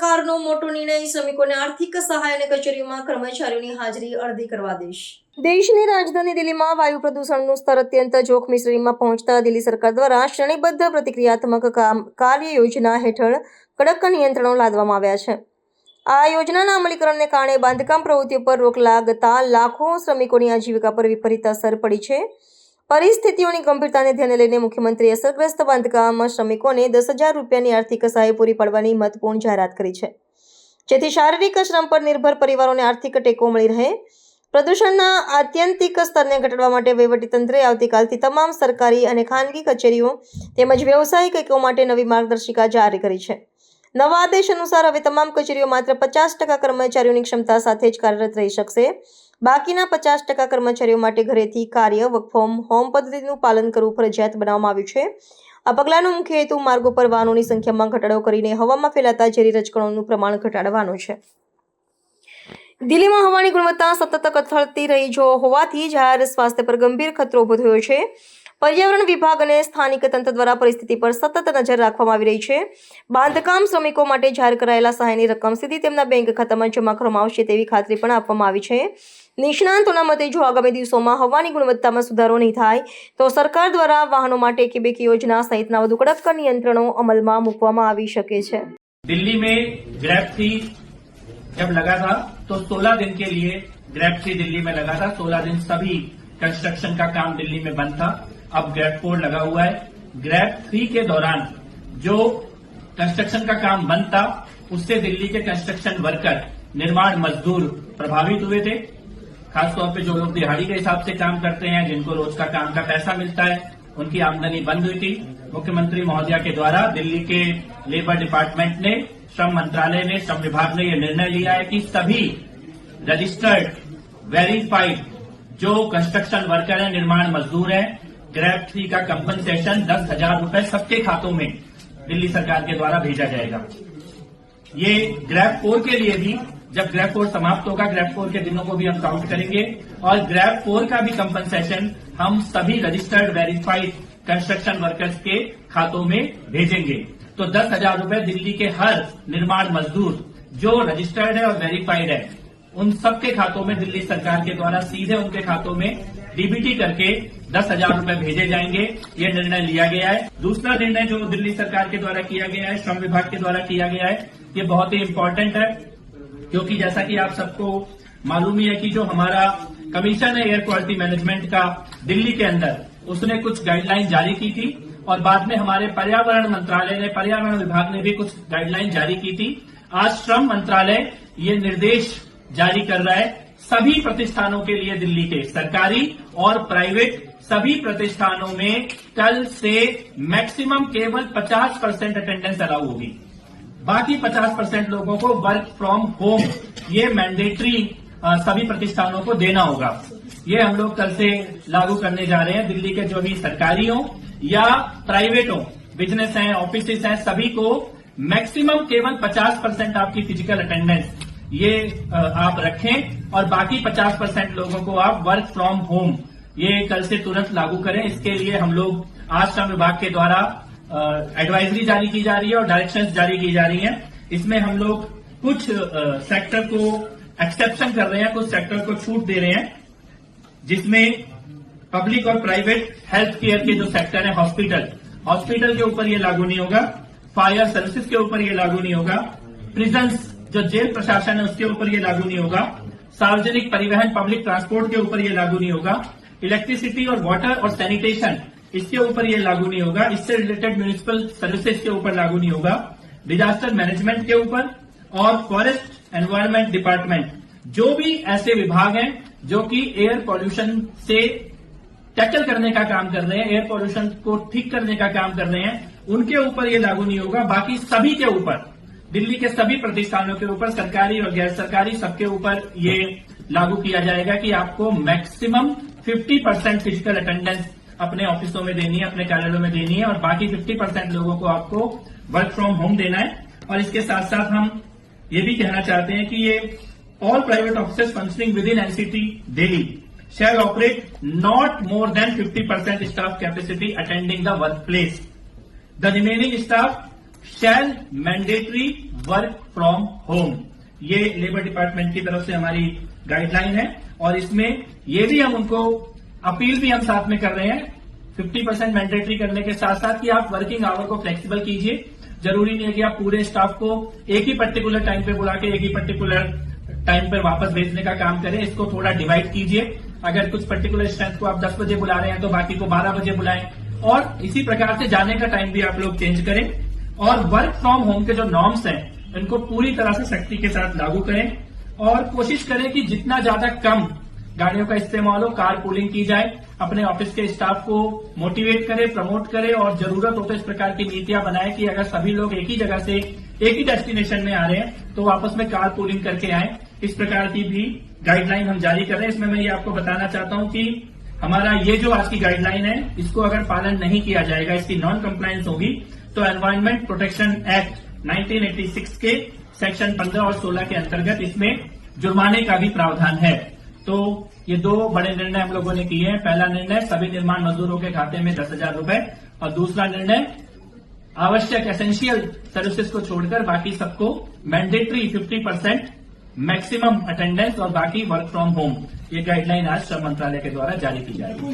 સરકારનો મોટો નિર્ણય શ્રમિકોને આર્થિક સહાય અને કચેરીઓમાં કર્મચારીઓની હાજરી અડધી કરવા દેશ દેશની રાજધાની દિલ્હીમાં વાયુ પ્રદૂષણનું સ્તર અત્યંત જોખમી શ્રેણીમાં પહોંચતા દિલ્હી સરકાર દ્વારા શ્રેણીબદ્ધ પ્રતિક્રિયાત્મક કાર્ય યોજના હેઠળ કડક નિયંત્રણો લાદવામાં આવ્યા છે। આ યોજનાના અમલીકરણને કારણે બાંધકામ પ્રવૃત્તિઓ પર રોક લાગતા લાખો શ્રમિકોની આજીવિકા પર વિપરીત અસર પડી છે। પરિસ્થિતિઓની ગંભીરતાને ધ્યાને લઈને મુખ્યમંત્રીએ અસરગ્રસ્ત બાંધકામ શ્રમિકોને 10,000 રૂપિયાની આર્થિક સહાય પૂરી પાડવાની મહત્વપૂર્ણ જાહેરાત કરી છે, જેથી શારીરિક શ્રમ પર નિર્ભર પરિવારોને આર્થિક ટેકો મળી રહે। પ્રદૂષણના આત્યંતિક સ્તરને ઘટાડવા માટે વહીવટીતંત્રે આવતીકાલથી તમામ સરકારી અને ખાનગી કચેરીઓ તેમજ વ્યવસાયિક એકમો માટે નવી માર્ગદર્શિકા જારી કરી છે। નવા આદેશ અનુસાર હવે તમામ કચેરીઓ માત્ર 50% કર્મચારીઓની ક્ષમતા સાથે જ કાર્યરત રહી શકશે। બાકીના 50% કર્મચારીઓ માટે ઘરેથી કાર્ય વર્ક ફ્રોમ હોમ પદ્ધતિનું પાલન કરવું ફરજિયાત બનાવવામાં આવ્યું છે। આ પગલાંનો મુખ્ય હેતુ માર્ગો પર વાહનોની સંખ્યામાં ઘટાડો કરીને હવામાં ફેલાતા ઝેરી રજકણોનું પ્રમાણ ઘટાડવાનો છે। દિલ્હીમાં હવાની ગુણવત્તા સતત કથળતી રહી હોવાથી જાહેર સ્વાસ્થ્ય પર ગંભીર ખતરો ઊભો થયો છે। પર્યાવરણ વિભાગ અને સ્થાનિક તંત્ર દ્વારા પરિસ્થિતિ પર સતત નજર રાખવામાં આવી રહી છે। બાંધકામ શ્રમિકો માટે જાહેર કરાયેલા સહાયની રકમ સીધી તેમના બેંક ખાતામાં જમા કરવામાં આવશે તેવી ખાતરી પણ આપવામાં આવી છે। નિષ્ણાંતોના મતે જો આગામી દિવસોમાં હવાની ગુણવત્તામાં સુધારો નહીં થાય તો સરકાર દ્વારા વાહનો માટે એકી યોजना સહિતના વધુ કડક નિયંત્રણો અમલમાં મૂકવામાં આવી શકે છે। दिल्ली में ग्रैब थ्री जब लगा था तो 16 दिन के लिए ग्रैब थ्री दिल्ली में लगा था। 16 दिन सभी कंस्ट्रक्शन का काम दिल्ली में बंद था। अब ग्रैब 4 लगा हुआ है। ग्रैब 3 के दौरान जो कंस्ट्रक्शन का काम बंद था उससे दिल्ली के कंस्ट्रक्शन वर्कर, निर्माण मजदूर प्रभावित हुए थे। खासतौर पे जो लोग दिहाड़ी के हिसाब से काम करते हैं, जिनको रोज का काम का पैसा मिलता है, उनकी आमदनी बंद हुई थी। मुख्यमंत्री महोदया के द्वारा दिल्ली के लेबर डिपार्टमेंट ने, श्रम मंत्रालय ने, श्रम विभाग ने यह निर्णय लिया है कि सभी रजिस्टर्ड वेरीफाइड जो कंस्ट्रक्शन वर्कर हैं, निर्माण मजदूर हैं, ग्रैब 3 का कंपनसेशन 10,000 रुपए सबके खातों में दिल्ली सरकार के द्वारा भेजा जाएगा। ये ग्रैब 4 के लिए भी, जब ग्रैब 4 समाप्त होगा, ग्रैब 4 के दिनों को भी हम काउंट करेंगे और ग्रैब 4 का भी कंपनसेशन हम सभी रजिस्टर्ड वेरीफाइड कंस्ट्रक्शन वर्कर्स के खातों में भेजेंगे। तो 10,000 रुपए दिल्ली के हर निर्माण मजदूर जो रजिस्टर्ड है और वेरीफाइड है उन सबके खातों में दिल्ली सरकार के द्वारा सीधे उनके खातों में डीबीटी करके 10,000 रुपए भेजे जाएंगे। ये निर्णय लिया गया है। दूसरा निर्णय जो दिल्ली सरकार के द्वारा किया गया है, श्रम विभाग के द्वारा किया गया है, ये बहुत ही इम्पोर्टेंट है, क्योंकि जैसा कि आप सबको मालूम ही है कि जो हमारा कमीशन है एयर क्वालिटी मैनेजमेंट का दिल्ली के अंदर, उसने कुछ गाइडलाइन जारी की थी और बाद में हमारे पर्यावरण मंत्रालय ने, पर्यावरण विभाग ने भी कुछ गाइडलाइन जारी की थी। आज श्रम मंत्रालय ये निर्देश जारी कर रहा है सभी प्रतिष्ठानों के लिए, दिल्ली के सरकारी और प्राइवेट सभी प्रतिष्ठानों में कल से मैक्सिमम केवल 50% अटेंडेंस अलाउ होगी। बाकी 50% लोगों को वर्क फ्रॉम होम ये मैंडेटरी सभी प्रतिष्ठानों को देना होगा। ये हम लोग कल से लागू करने जा रहे हैं। दिल्ली के जो भी सरकारी हो या प्राइवेट हो, बिजनेस हैं, ऑफिसेस हैं, सभी को मैक्सिमम केवल 50% आपकी फिजिकल अटेंडेंस ये आप रखें और बाकी 50% लोगों को आप वर्क फ्रॉम होम ये कल से तुरंत लागू करें। इसके लिए हम लोग आज श्रम विभाग के द्वारा एडवाइजरी जारी की जा रही है और डायरेक्शंस जारी की जा रही हैं। इसमें हम लोग कुछ सेक्टर को एक्सेप्शन कर रहे हैं, कुछ सेक्टर को छूट दे रहे हैं, जिसमें पब्लिक और प्राइवेट हेल्थ केयर के जो सेक्टर है, हॉस्पिटल के ऊपर ये लागू नहीं होगा, फायर सर्विसेज के ऊपर ये लागू नहीं होगा, प्रिजन्स जो जेल प्रशासन है उसके ऊपर ये लागू नहीं होगा, सार्वजनिक परिवहन पब्लिक ट्रांसपोर्ट के ऊपर ये लागू नहीं होगा, इलेक्ट्रिसिटी और वाटर और सैनिटेशन इसके ऊपर ये लागू नहीं होगा, इससे रिलेटेड म्यूनिसिपल सर्विसेज के ऊपर लागू नहीं होगा, डिजास्टर मैनेजमेंट के ऊपर और फॉरेस्ट एनवायरमेंट डिपार्टमेंट जो भी ऐसे विभाग हैं जो कि एयर पॉल्यूशन से टैकल करने का काम कर रहे हैं, एयर पॉल्यूशन को ठीक करने का काम कर रहे हैं, उनके ऊपर ये लागू नहीं होगा। बाकी सभी के ऊपर, दिल्ली के सभी प्रतिष्ठानों के ऊपर, सरकारी और गैर सरकारी, सबके ऊपर ये लागू किया जाएगा कि आपको मैक्सिमम 50% फिजिकल अटेंडेंस अपने ऑफिसों में देनी है, अपने कार्यालयों में देनी है और बाकी 50% लोगों को आपको वर्क फ्रॉम होम देना है। और इसके साथ साथ हम ये भी कहना चाहते हैं कि ये all private offices functioning with in NCT Delhi shall operate not more than 50% staff capacity attending the workplace. The remaining staff shall mandatory work from home. ये लेबर डिपार्टमेंट की तरफ से हमारी गाइडलाइन है और इसमें ये भी हम उनको अपील भी हम साथ में कर रहे हैं 50% मैंडेटरी करने के साथ साथ कि आप वर्किंग आवर को फ्लेक्सिबल कीजिए। जरूरी नहीं है कि आप पूरे स्टाफ को एक ही पर्टिकुलर टाइम पे बुला के एक ही पर्टिकुलर टाइम पर वापस भेजने का काम करें। इसको थोड़ा डिवाइड कीजिए। अगर कुछ पर्टिकुलर स्ट्रेंथ को आप 10 बजे बुला रहे हैं तो बाकी को 12 बजे बुलाएं और इसी प्रकार से जाने का टाइम भी आप लोग चेंज करें और वर्क फ्रॉम होम के जो नॉर्म्स हैं इनको पूरी तरह से सख्ती के साथ लागू करें और कोशिश करें कि जितना ज्यादा कम गाड़ियों का इस्तेमाल हो, कार पूलिंग की जाए। अपने ऑफिस के स्टाफ को मोटिवेट करें, प्रमोट करें और जरूरत हो तो इस प्रकार की नीतियां बनाएं कि अगर सभी लोग एक ही जगह से एक ही डेस्टिनेशन में आ रहे हैं तो आपस में कार पूलिंग करके आए। इस प्रकार की भी गाइडलाइन हम जारी कर रहे हैं। इसमें मैं ये आपको बताना चाहता हूं कि हमारा ये जो आज की गाइडलाइन है इसको अगर पालन नहीं किया जाएगा, इसकी नॉन कंप्लायंस होगी तो एनवायरमेंट प्रोटेक्शन एक्ट 1986 के सेक्शन 15 और 16 के अंतर्गत इसमें जुर्माने का भी प्रावधान है। तो ये दो बड़े निर्णय हम लोगों ने किए हैं। पहला निर्णय सभी निर्माण मजदूरों के खाते में 10,000 रुपए और दूसरा निर्णय आवश्यक एसेंशियल सर्विसेज को छोड़कर बाकी सबको मैंडेटरी 50% मैक्सिमम अटेंडेंस और बाकी वर्क फ्रॉम होम। ये गाइडलाइन आज श्रम मंत्रालय के द्वारा जारी की जाएगी।